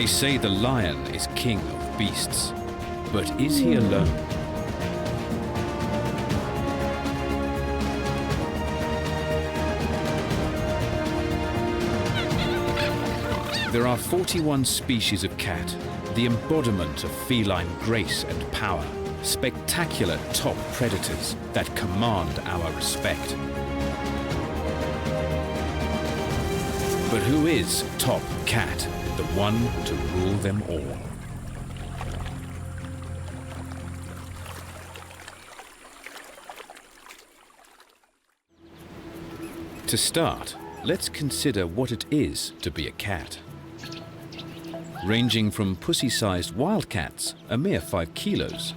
They say the lion is king of beasts, but is he alone? There are 41 species of cat, the embodiment of feline grace and power, spectacular top predators that command our respect. But who is top cat, the one to rule them all? To start, let's consider what it is to be a cat. Ranging from pussy-sized wildcats, a mere 5 kilos,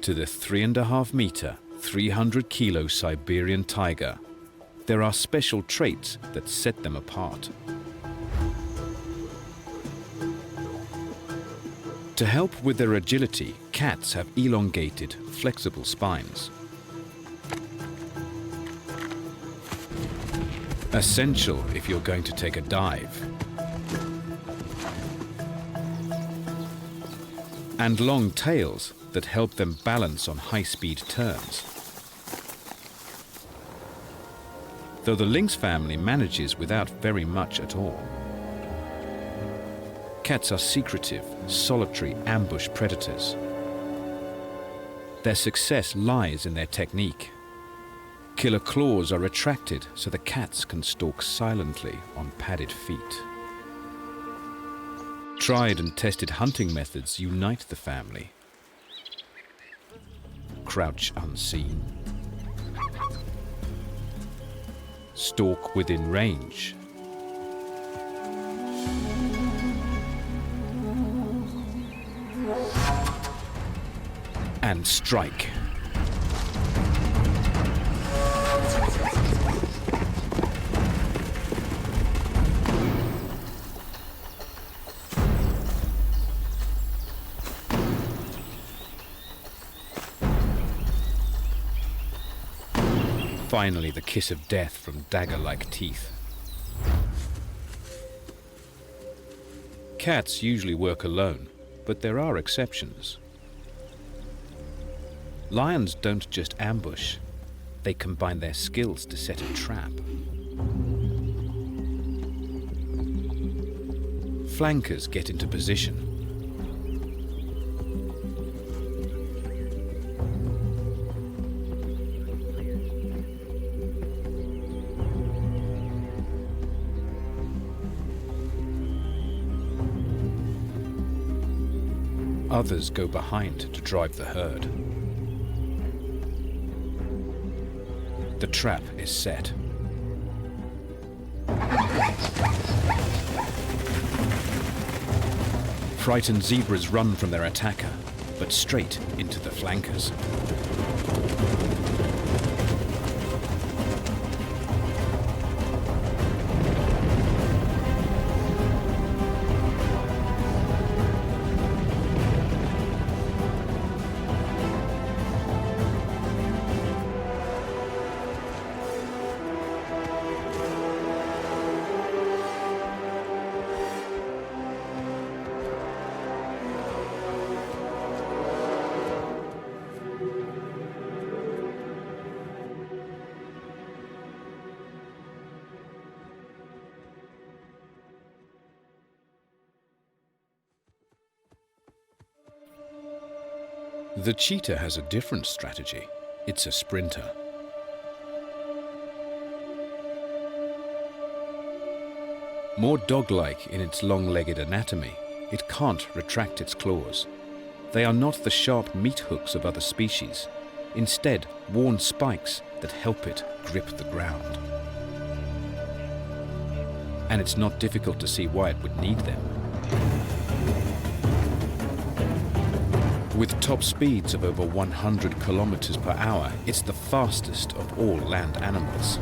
to the 3.5-meter, 300-kilo Siberian tiger, there are special traits that set them apart. To help with their agility, cats have elongated, flexible spines. Essential if you're going to take a dive. And long tails that help them balance on high-speed turns. Though the lynx family manages without very much at all. Cats are secretive, solitary ambush predators. Their success lies in their technique. Killer claws are retracted so the cats can stalk silently on padded feet. Tried and tested hunting methods unite the family. Crouch unseen. Stalk within range. And strike. Finally, the kiss of death from dagger-like teeth. Cats usually work alone, but there are exceptions. Lions don't just ambush, they combine their skills to set a trap. Flankers get into position. Others go behind to drive the herd. The trap is set. Frightened zebras run from their attacker, but straight into the flankers. The cheetah has a different strategy. It's a sprinter. More dog-like in its long-legged anatomy, it can't retract its claws. They are not the sharp meat hooks of other species, instead worn spikes that help it grip the ground. And it's not difficult to see why it would need them. With top speeds of over 100 kilometers per hour, it's the fastest of all land animals.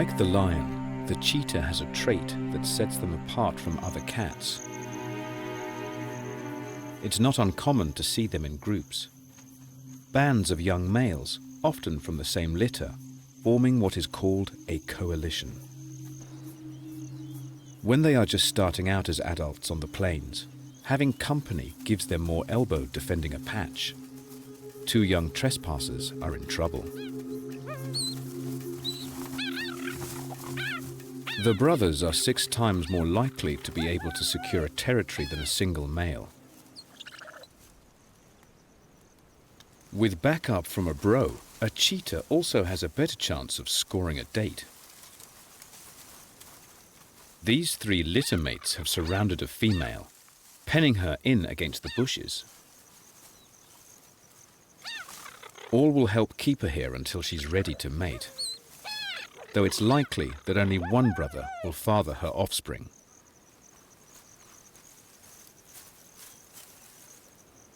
Like the lion, the cheetah has a trait that sets them apart from other cats. It's not uncommon to see them in groups. Bands of young males, often from the same litter, forming what is called a coalition. When they are just starting out as adults on the plains, having company gives them more elbow defending a patch. Two young trespassers are in trouble. The brothers are 6 times more likely to be able to secure a territory than a single male. With backup from a bro, a cheetah also has a better chance of scoring a date. These 3 litter mates have surrounded a female, penning her in against the bushes. All will help keep her here until she's ready to mate, though it's likely that only one brother will father her offspring.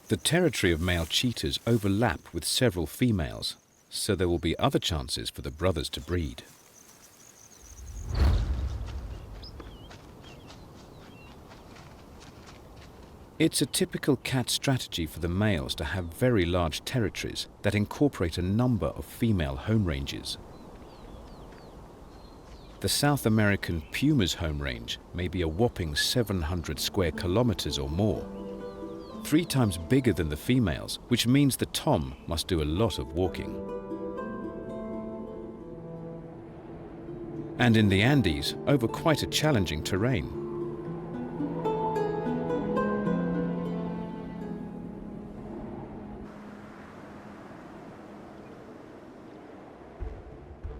The territory of male cheetahs overlap with several females, so there will be other chances for the brothers to breed. It's a typical cat strategy for the males to have very large territories that incorporate a number of female home ranges. The South American puma's home range may be a whopping 700 square kilometers or more, 3 times bigger than the females, which means the tom must do a lot of walking. And in the Andes, over quite a challenging terrain.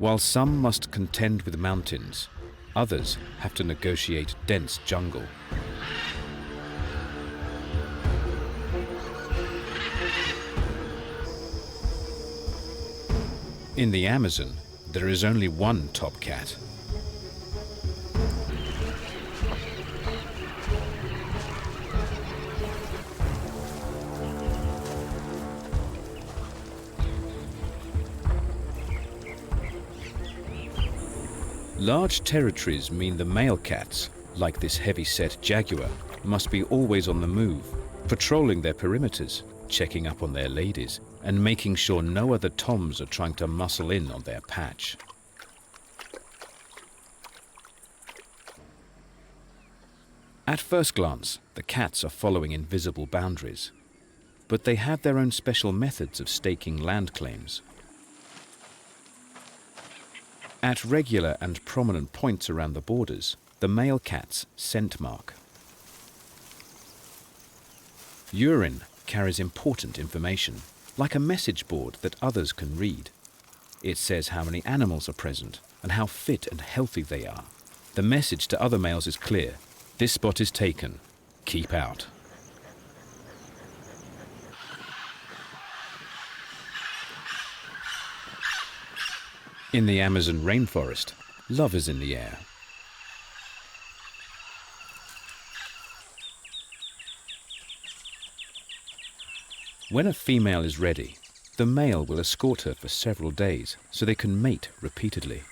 While some must contend with mountains, others have to negotiate dense jungle. In the Amazon, there is only one top cat. Large territories mean the male cats, like this heavy-set Jaguar, must be always on the move, patrolling their perimeters, checking up on their ladies, and making sure no other toms are trying to muscle in on their patch. At first glance, the cats are following invisible boundaries, but they have their own special methods of staking land claims. At regular and prominent points around the borders, the male cats scent mark. Urine carries important information, like a message board that others can read. It says how many animals are present and how fit and healthy they are. The message to other males is clear: this spot is taken, keep out. In the Amazon rainforest, love is in the air. When a female is ready, the male will escort her for several days so they can mate repeatedly.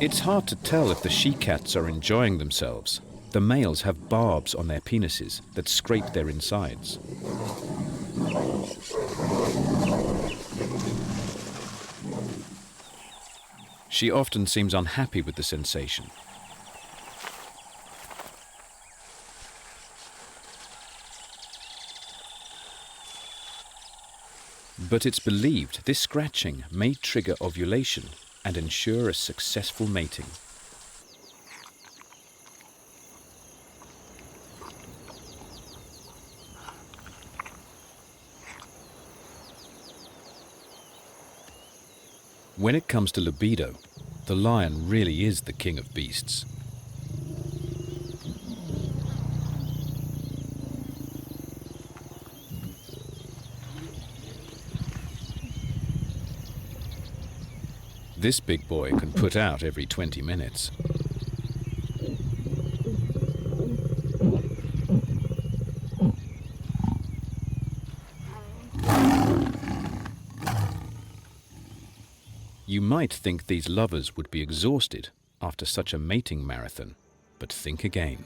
It's hard to tell if the she-cats are enjoying themselves. The males have barbs on their penises that scrape their insides. She often seems unhappy with the sensation. But it's believed this scratching may trigger ovulation and ensure a successful mating. When it comes to libido, the lion really is the king of beasts. This big boy can put out every 20 minutes. You might think these lovers would be exhausted after such a mating marathon, but think again.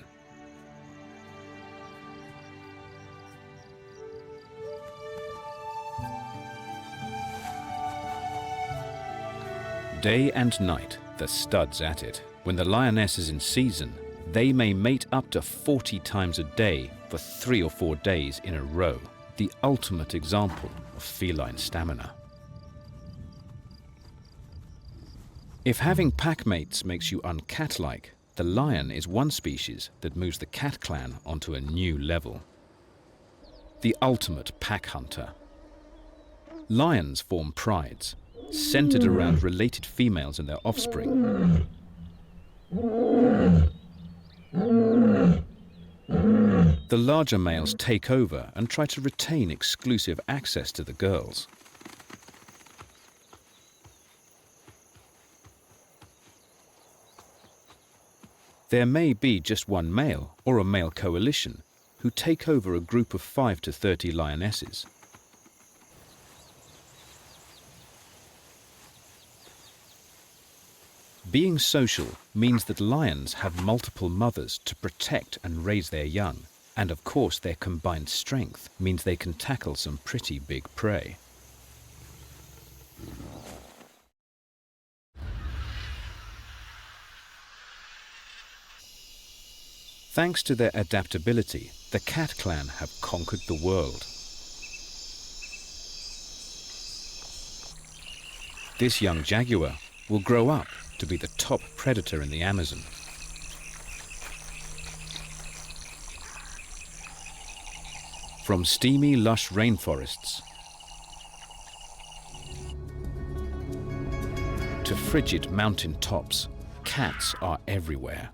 Day and night, the stud's at it. When the lioness is in season, they may mate up to 40 times a day for 3 or 4 days in a row. The ultimate example of feline stamina. If having pack mates makes you uncat-like, the lion is one species that moves the cat clan onto a new level. The ultimate pack hunter. Lions form prides, centered around related females and their offspring. The larger males take over and try to retain exclusive access to the girls. There may be just one male or a male coalition who take over a group of 5 to 30 lionesses. Being social means that lions have multiple mothers to protect and raise their young, and of course their combined strength means they can tackle some pretty big prey. Thanks to their adaptability, the cat clan have conquered the world. This young jaguar will grow up to be the top predator in the Amazon. From steamy, lush rainforests to frigid mountain tops, cats are everywhere.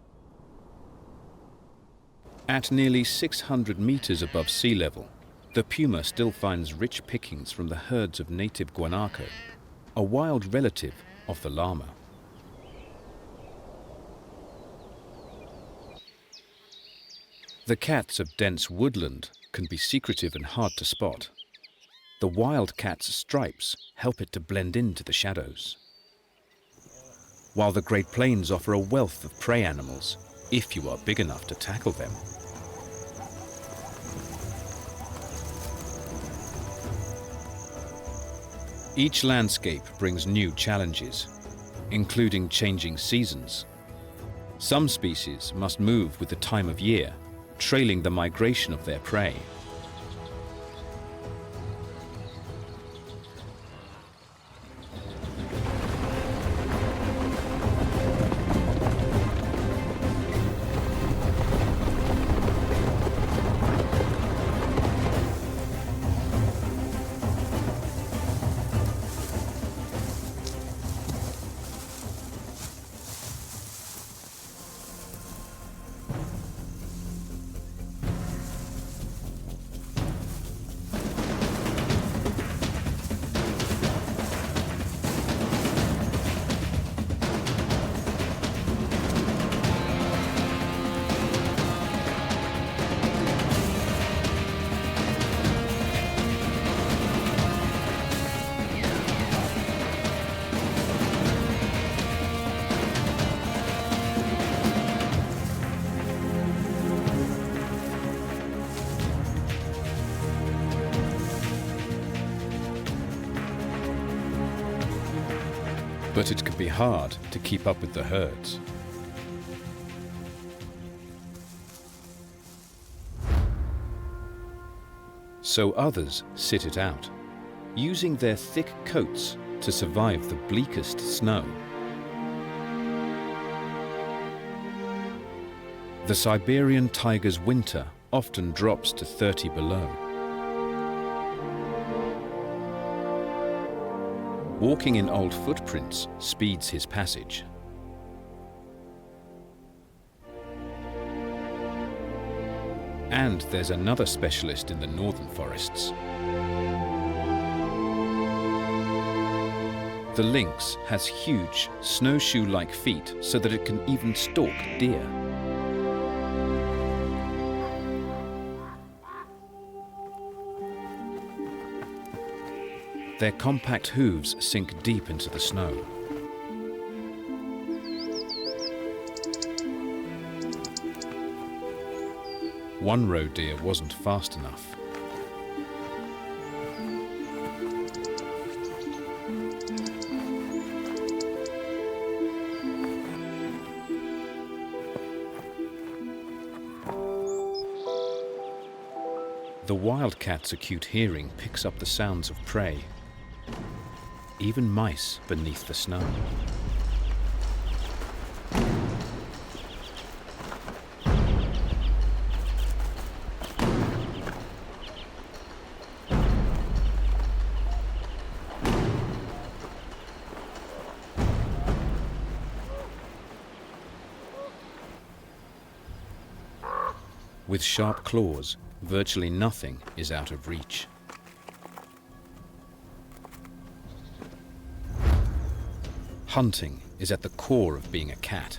At nearly 600 meters above sea level, the puma still finds rich pickings from the herds of native guanaco, a wild relative of the llama. The cats of dense woodland can be secretive and hard to spot. The wild cat's stripes help it to blend into the shadows. While the Great Plains offer a wealth of prey animals, if you are big enough to tackle them. Each landscape brings new challenges, including changing seasons. Some species must move with the time of year, trailing the migration of their prey. But it can be hard to keep up with the herds. So others sit it out, using their thick coats to survive the bleakest snow. The Siberian tiger's winter often drops to 30 below. Walking in old footprints speeds his passage. And there's another specialist in the northern forests. The lynx has huge, snowshoe-like feet so that it can even stalk deer. Their compact hooves sink deep into the snow. One roe deer wasn't fast enough. The wildcat's acute hearing picks up the sounds of prey, even mice beneath the snow. With sharp claws, virtually nothing is out of reach. Hunting is at the core of being a cat.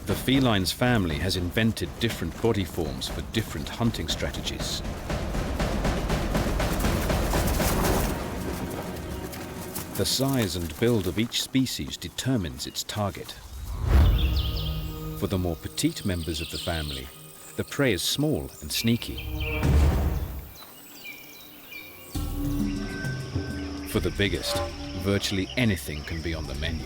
The feline's family has invented different body forms for different hunting strategies. The size and build of each species determines its target. For the more petite members of the family, the prey is small and sneaky. For the biggest, virtually anything can be on the menu.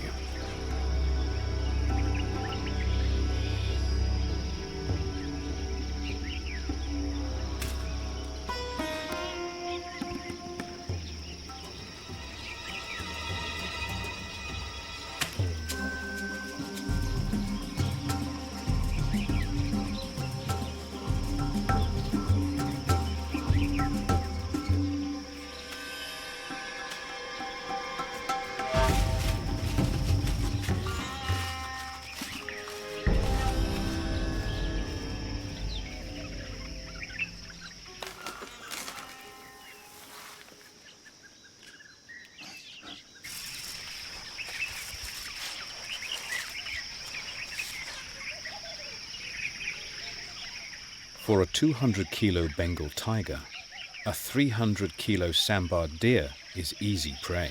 For a 200-kilo Bengal tiger, a 300-kilo sambar deer is easy prey.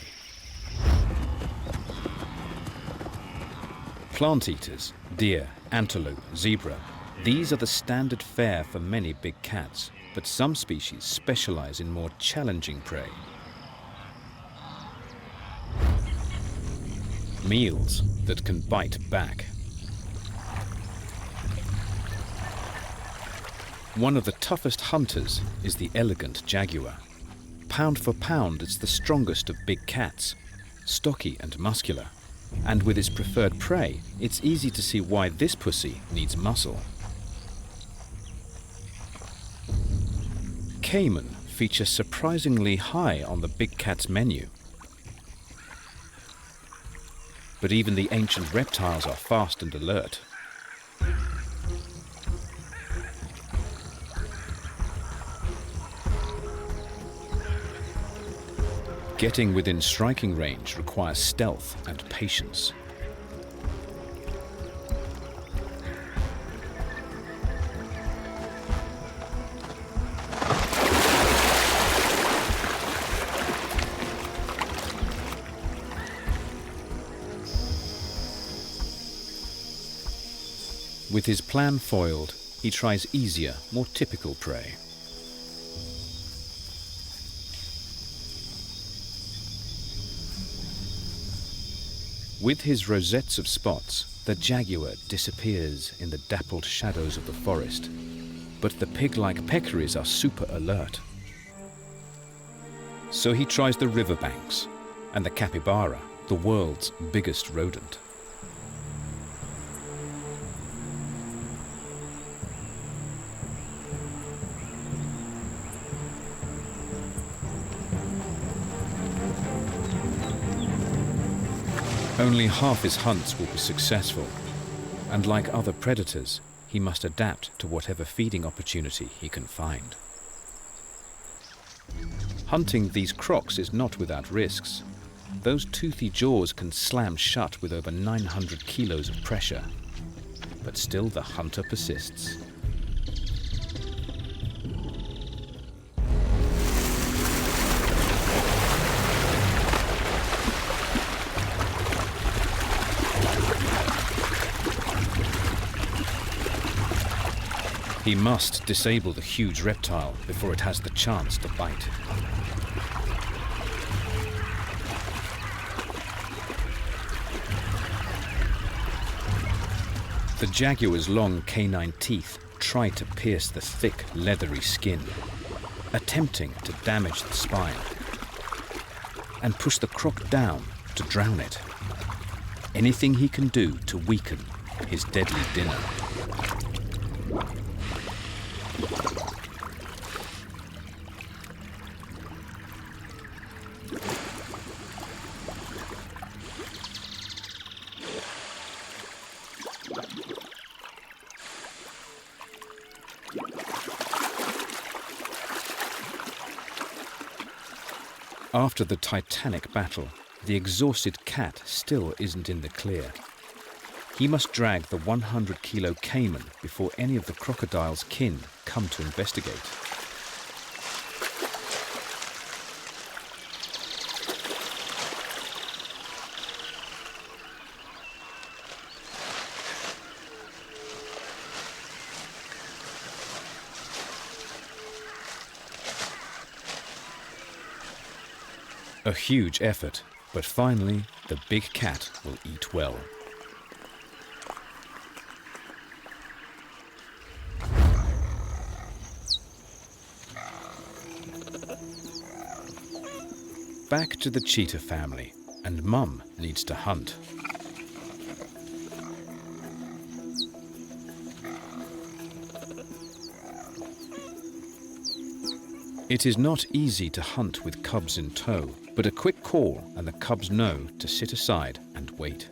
Plant eaters, deer, antelope, zebra, these are the standard fare for many big cats, but some species specialize in more challenging prey. Meals that can bite back. One of the toughest hunters is the elegant jaguar. Pound for pound, it's the strongest of big cats, stocky and muscular. And with its preferred prey, it's easy to see why this pussy needs muscle. Caiman feature surprisingly high on the big cat's menu. But even the ancient reptiles are fast and alert. Getting within striking range requires stealth and patience. With his plan foiled, he tries easier, more typical prey. With his rosettes of spots, the jaguar disappears in the dappled shadows of the forest, but the pig-like peccaries are super alert. So he tries the riverbanks and the capybara, the world's biggest rodent. Only half his hunts will be successful, and like other predators, he must adapt to whatever feeding opportunity he can find. Hunting these crocs is not without risks. Those toothy jaws can slam shut with over 900 kilos of pressure. But still the hunter persists. He must disable the huge reptile before it has the chance to bite. The jaguar's long canine teeth try to pierce the thick, leathery skin, attempting to damage the spine, and push the croc down to drown it. Anything he can do to weaken his deadly dinner. After the titanic battle, the exhausted cat still isn't in the clear. He must drag the 100-kilo caiman before any of the crocodile's kin come to investigate. A huge effort, but finally the big cat will eat well. Back to the cheetah family, and Mum needs to hunt. It is not easy to hunt with cubs in tow, but a quick call and the cubs know to sit aside and wait.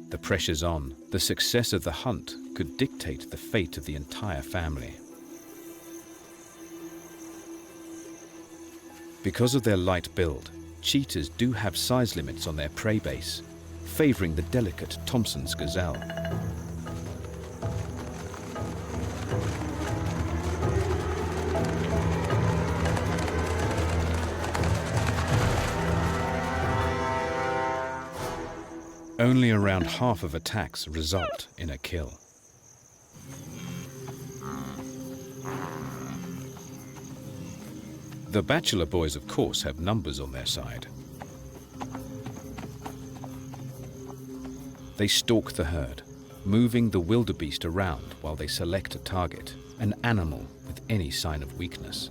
The pressure's on. The success of the hunt could dictate the fate of the entire family. Because of their light build, cheetahs do have size limits on their prey base, favoring the delicate Thompson's gazelle. Only around half of attacks result in a kill. The bachelor boys, of course, have numbers on their side. They stalk the herd, moving the wildebeest around while they select a target, an animal with any sign of weakness.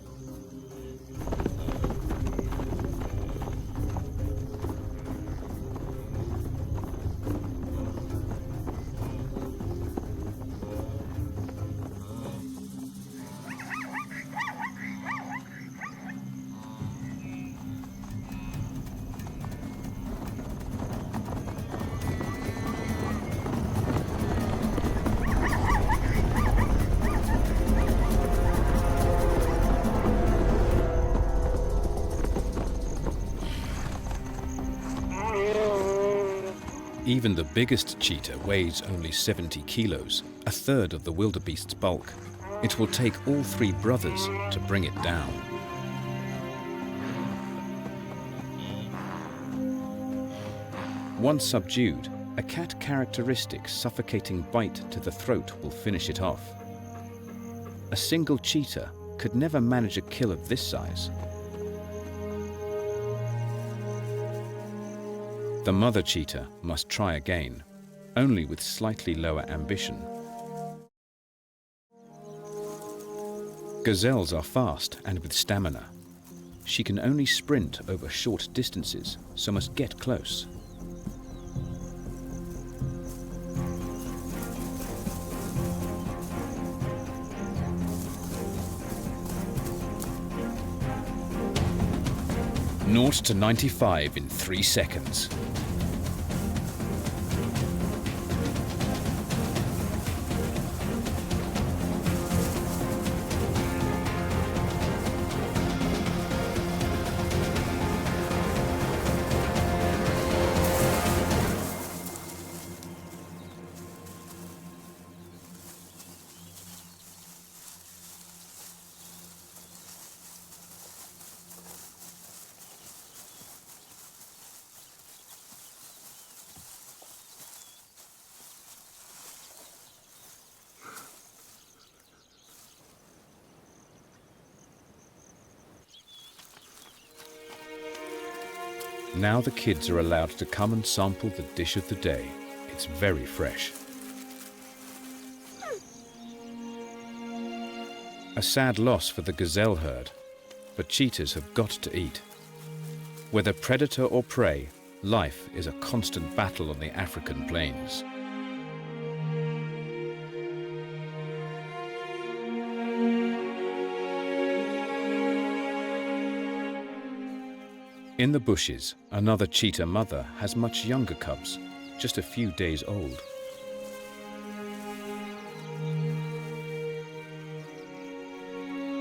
Even the biggest cheetah weighs only 70 kilos, a third of the wildebeest's bulk. It will take all three brothers to bring it down. Once subdued, a cat characteristic suffocating bite to the throat will finish it off. A single cheetah could never manage a kill of this size. The mother cheetah must try again, only with slightly lower ambition. Gazelles are fast and with stamina. She can only sprint over short distances, so must get close. Naught to 95 in 3 seconds. Now the kids are allowed to come and sample the dish of the day. It's very fresh. A sad loss for the gazelle herd, but cheetahs have got to eat. Whether predator or prey, life is a constant battle on the African plains. In the bushes, another cheetah mother has much younger cubs, just a few days old.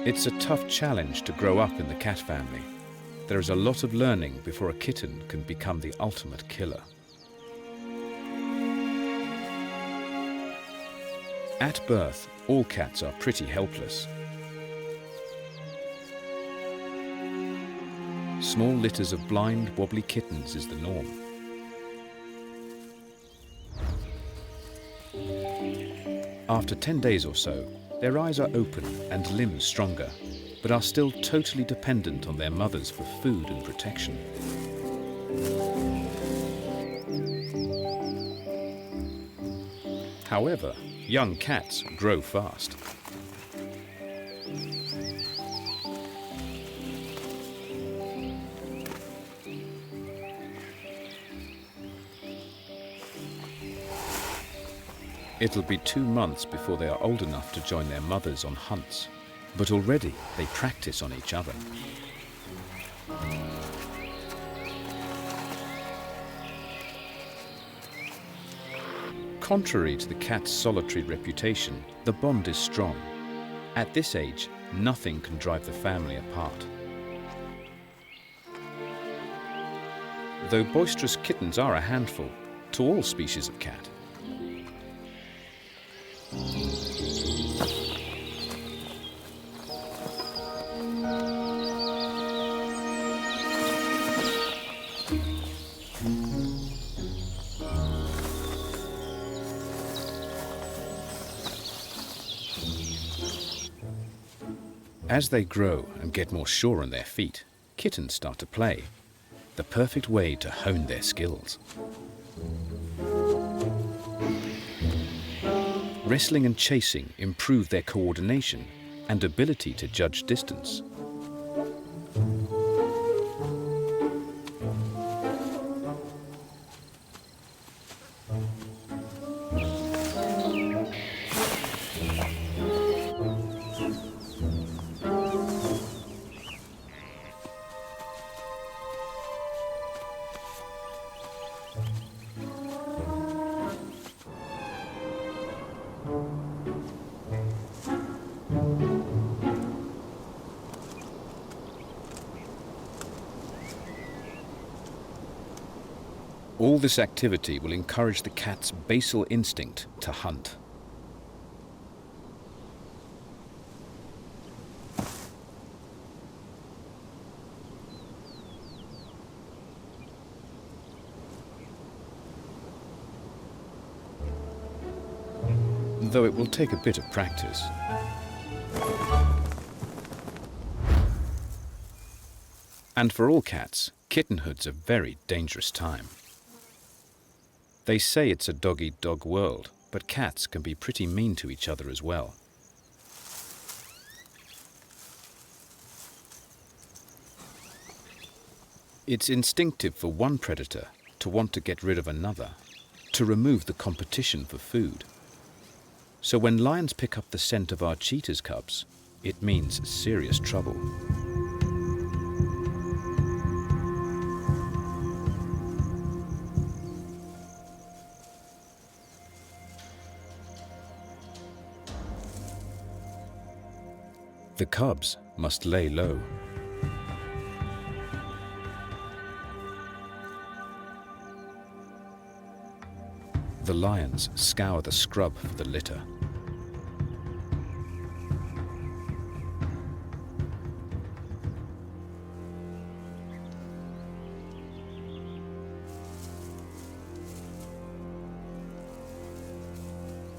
It's a tough challenge to grow up in the cat family. There is a lot of learning before a kitten can become the ultimate killer. At birth, all cats are pretty helpless. Small litters of blind, wobbly kittens is the norm. After 10 days or so, their eyes are open and limbs stronger, but are still totally dependent on their mothers for food and protection. However, young cats grow fast. It'll be 2 months before they are old enough to join their mothers on hunts, but already they practice on each other. Contrary to the cat's solitary reputation, the bond is strong. At this age, nothing can drive the family apart. Though boisterous kittens are a handful to all species of cat, as they grow and get more sure on their feet, kittens start to play, the perfect way to hone their skills. Wrestling and chasing improve their coordination and ability to judge distance. All this activity will encourage the cat's basal instinct to hunt. Though it will take a bit of practice. And for all cats, kittenhood's a very dangerous time. They say it's a dog-eat-dog world, but cats can be pretty mean to each other as well. It's instinctive for one predator to want to get rid of another, to remove the competition for food. So when lions pick up the scent of our cheetah's cubs, it means serious trouble. The cubs must lay low. The lions scour the scrub for the litter.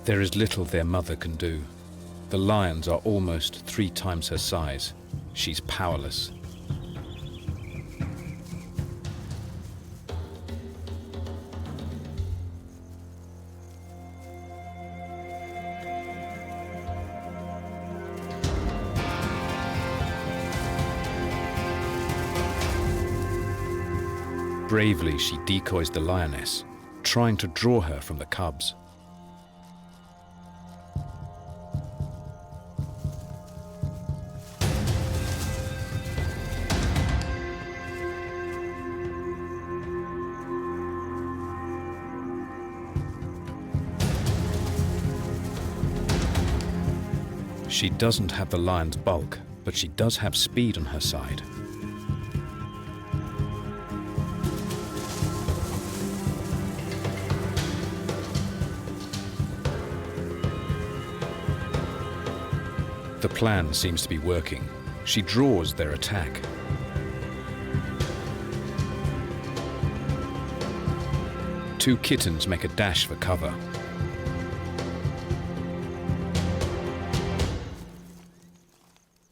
There is little their mother can do. The lions are almost 3 times her size. She's powerless. Bravely, she decoys the lioness, trying to draw her from the cubs. She doesn't have the lion's bulk, but she does have speed on her side. The plan seems to be working. She draws their attack. Two kittens make a dash for cover.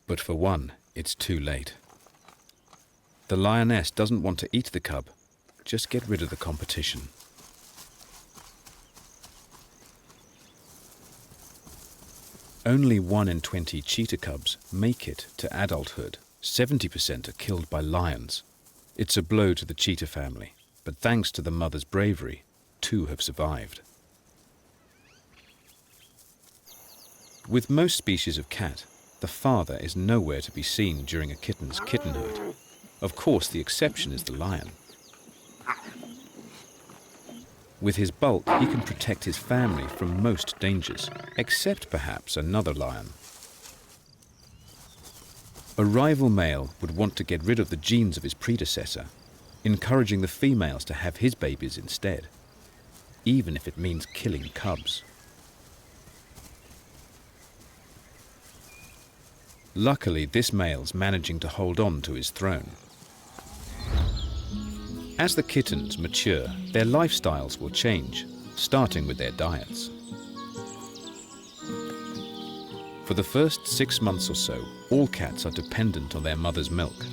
But for one, it's too late. The lioness doesn't want to eat the cub, just get rid of the competition. Only 1 in 20 cheetah cubs make it to adulthood. 70% are killed by lions. It's a blow to the cheetah family, but thanks to the mother's bravery, 2 have survived. With most species of cat, the father is nowhere to be seen during a kitten's kittenhood. Of course, the exception is the lion. With his bulk, he can protect his family from most dangers, except perhaps another lion. A rival male would want to get rid of the genes of his predecessor, encouraging the females to have his babies instead, even if it means killing cubs. Luckily, this male's managing to hold on to his throne. As the kittens mature, their lifestyles will change, starting with their diets. For the first 6 months or so, all cats are dependent on their mother's milk.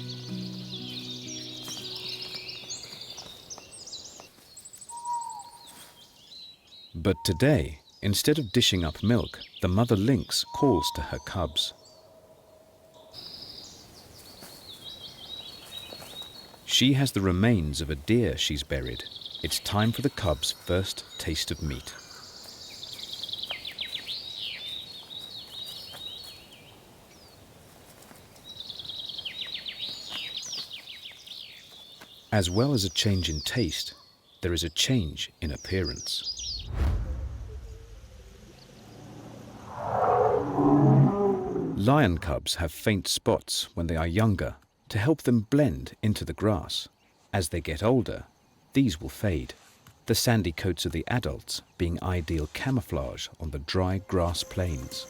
But today, instead of dishing up milk, the mother lynx calls to her cubs. She has the remains of a deer she's buried. It's time for the cubs' first taste of meat. As well as a change in taste, there is a change in appearance. Lion cubs have faint spots when they are younger to help them blend into the grass. As they get older, these will fade, the sandy coats of the adults being ideal camouflage on the dry grass plains.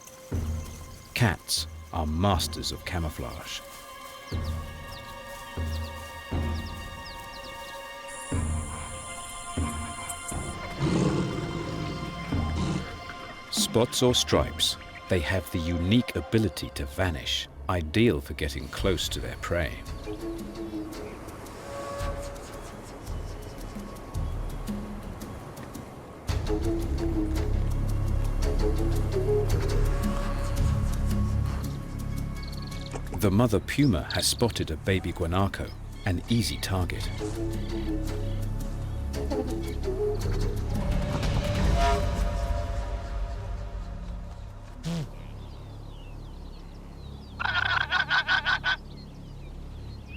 Cats are masters of camouflage. Spots or stripes, they have the unique ability to vanish, ideal for getting close to their prey. The mother puma has spotted a baby guanaco, an easy target.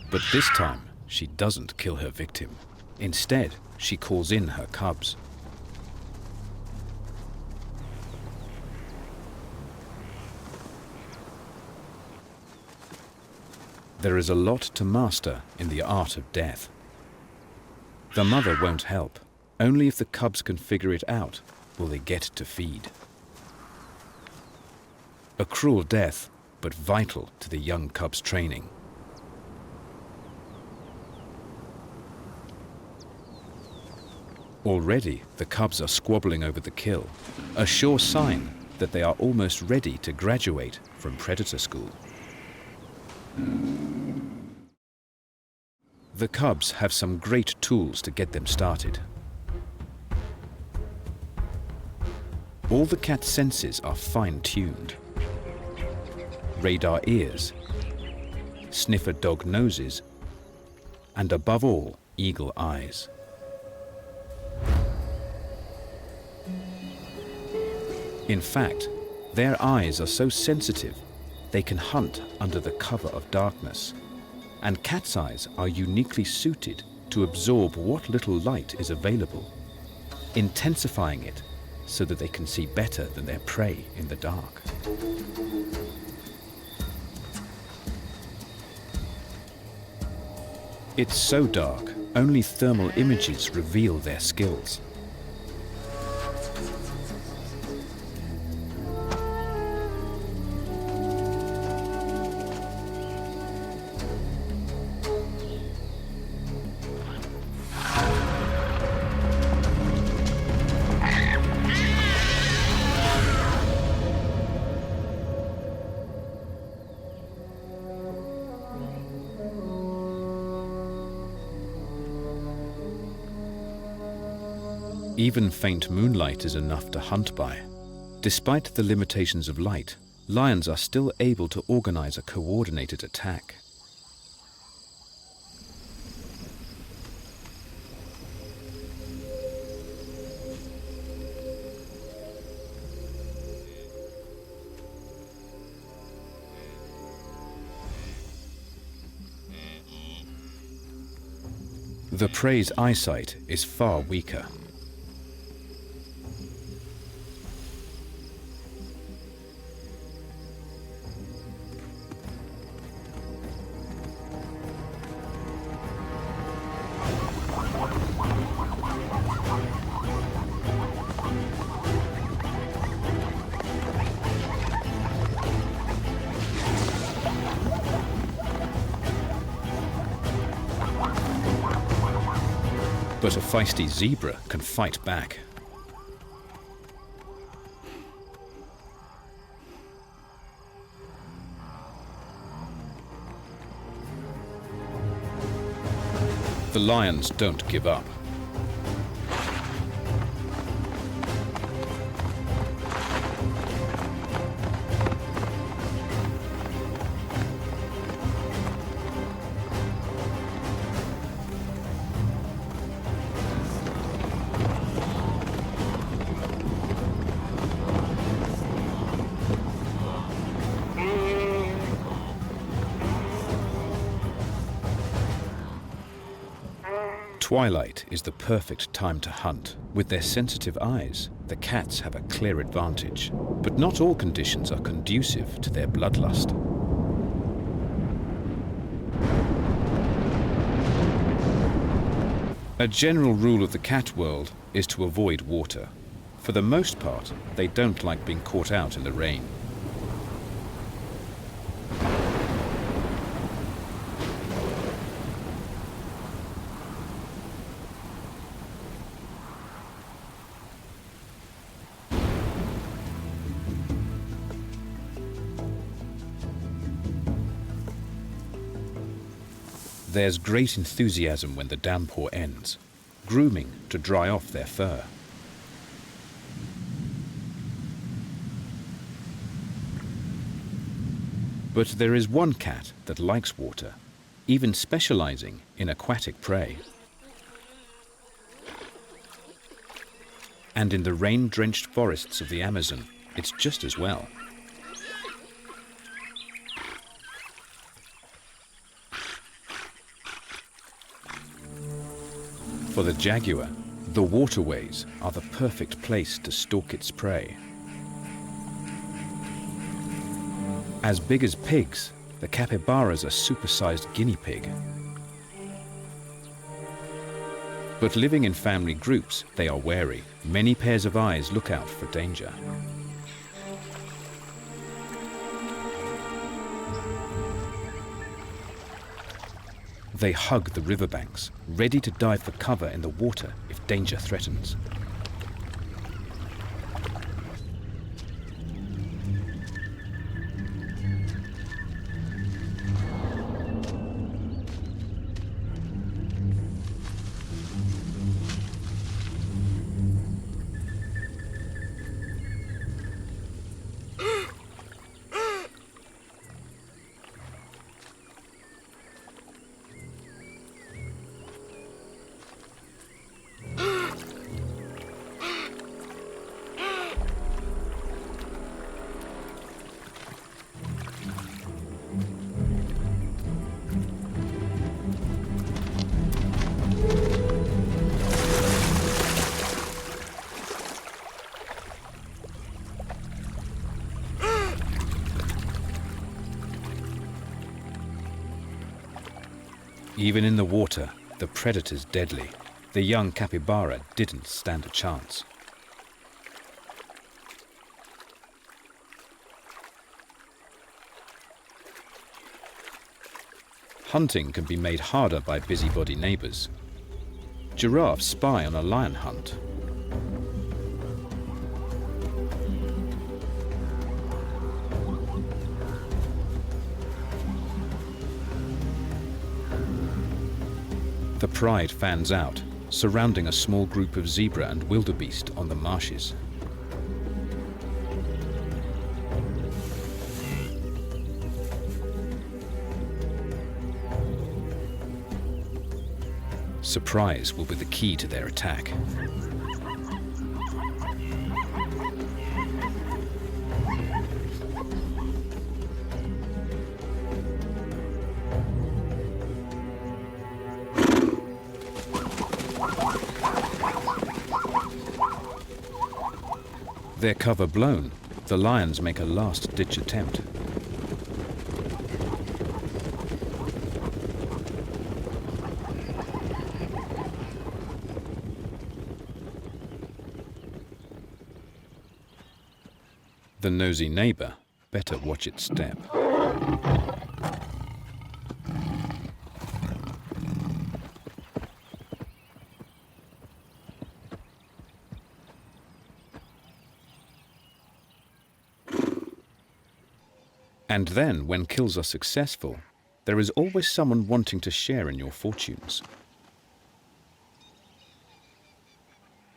But this time, she doesn't kill her victim. Instead, she calls in her cubs. There is a lot to master in the art of death. The mother won't help. Only if the cubs can figure it out will they get to feed. A cruel death, but vital to the young cub's training. Already, the cubs are squabbling over the kill, a sure sign that they are almost ready to graduate from predator school. The cubs have some great tools to get them started. All the cat's senses are fine-tuned. Radar ears, sniffer dog noses, and above all, eagle eyes. In fact, their eyes are so sensitive they can hunt under the cover of darkness, and cat's eyes are uniquely suited to absorb what little light is available, intensifying it so that they can see better than their prey in the dark. It's so dark, only thermal images reveal their skills. Even faint moonlight is enough to hunt by. Despite the limitations of light, lions are still able to organize a coordinated attack. The prey's eyesight is far weaker. But a feisty zebra can fight back. The lions don't give up. Twilight is the perfect time to hunt. With their sensitive eyes, the cats have a clear advantage. But not all conditions are conducive to their bloodlust. A general rule of the cat world is to avoid water. For the most part, they don't like being caught out in the rain. There's great enthusiasm when the downpour ends, grooming to dry off their fur. But there is one cat that likes water, even specializing in aquatic prey. And in the rain-drenched forests of the Amazon, it's just as well. For the jaguar, the waterways are the perfect place to stalk its prey. As big as pigs, the capybaras are supersized guinea pig. But living in family groups, they are wary. Many pairs of eyes look out for danger. They hug the riverbanks, ready to dive for cover in the water if danger threatens. Even in the water, the predator's deadly. The young capybara didn't stand a chance. Hunting can be made harder by busybody neighbors. Giraffes spy on a lion hunt. The pride fans out, surrounding a small group of zebra and wildebeest on the marshes. Surprise will be the key to their attack. Their cover blown, the lions make a last-ditch attempt. The nosy neighbor better watch its step. And then, when kills are successful, there is always someone wanting to share in your fortunes.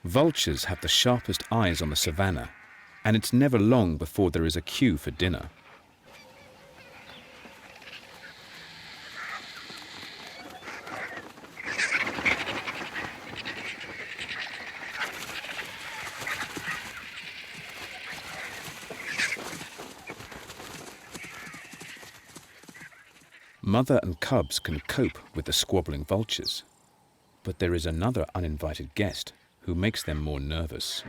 Vultures have the sharpest eyes on the savannah, and it's never long before there is a queue for dinner. Mother and cubs can cope with the squabbling vultures, but there is another uninvited guest who makes them more nervous.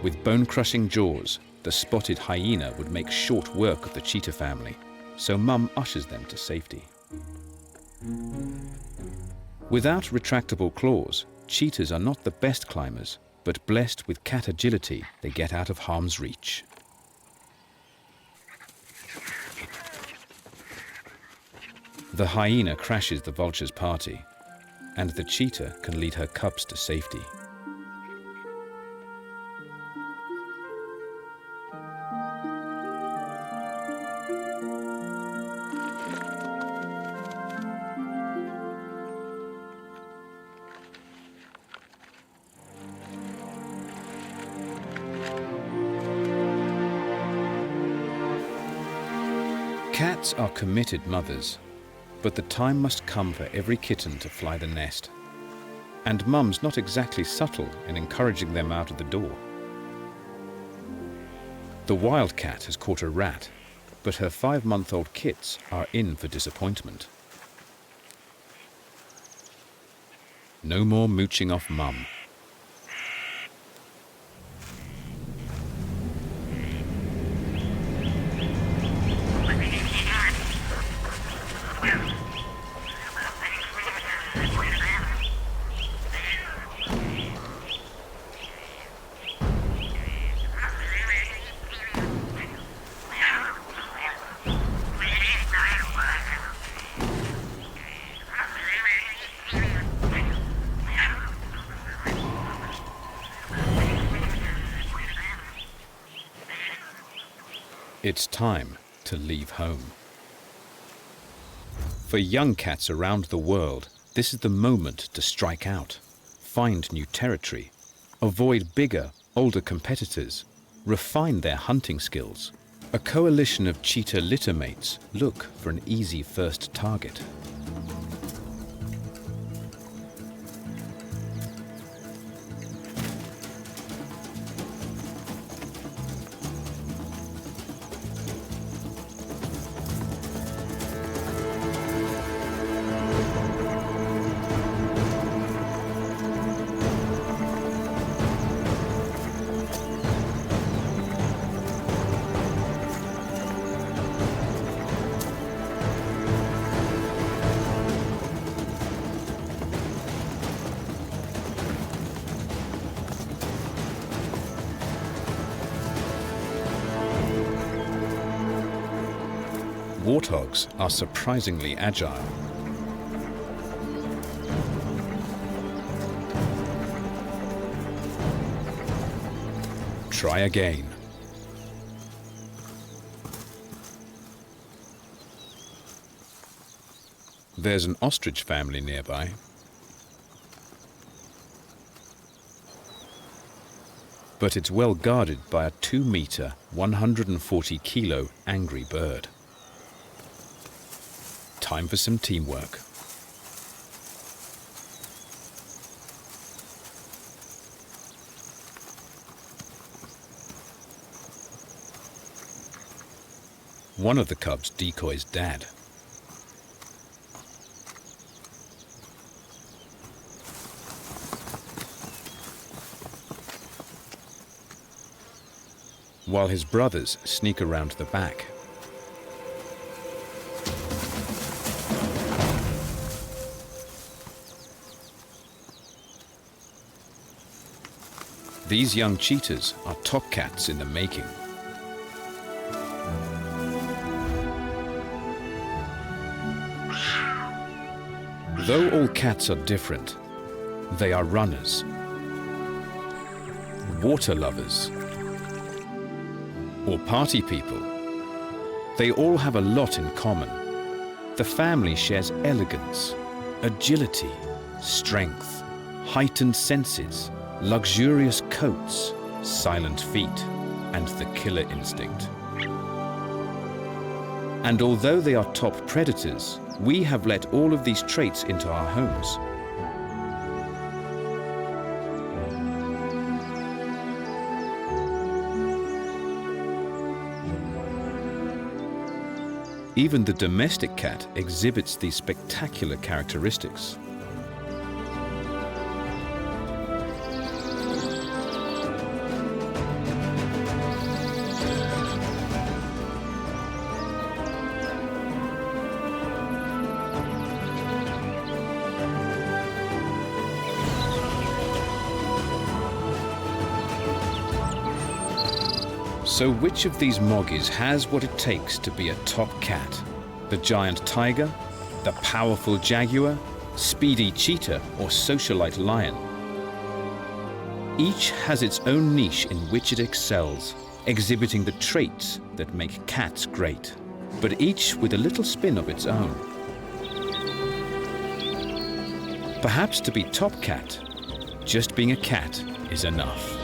With bone-crushing jaws, the spotted hyena would make short work of the cheetah family, so Mum ushers them to safety. Without retractable claws, cheetahs are not the best climbers, but blessed with cat agility, they get out of harm's reach. The hyena crashes the vulture's party, and the cheetah can lead her cubs to safety. Cats are committed mothers, but the time must come for every kitten to fly the nest. And Mum's not exactly subtle in encouraging them out of the door. The wildcat has caught a rat, but her 5-month-old kits are in for disappointment. No more mooching off Mum. It's time to leave home. For young cats around the world, this is the moment to strike out, find new territory, avoid bigger, older competitors, refine their hunting skills. A coalition of cheetah littermates look for an easy first target. warthogs are surprisingly agile. Try again. There's an ostrich family nearby. But it's well guarded by a 2-meter, 140-kilo angry bird. Time for some teamwork. One of the cubs decoys Dad. While his brothers sneak around the back. These young cheetahs are top cats in the making. Though all cats are different, they are runners, water lovers, or party people. They all have a lot in common. The family shares elegance, agility, strength, heightened senses, luxurious coats, silent feet, and the killer instinct. And although they are top predators, we have let all of these traits into our homes. Even the domestic cat exhibits these spectacular characteristics. So which of these moggies has what it takes to be a top cat? The giant tiger, the powerful jaguar, speedy cheetah, or socialite lion? Each has its own niche in which it excels, exhibiting the traits that make cats great, but each with a little spin of its own. Perhaps to be top cat, just being a cat is enough.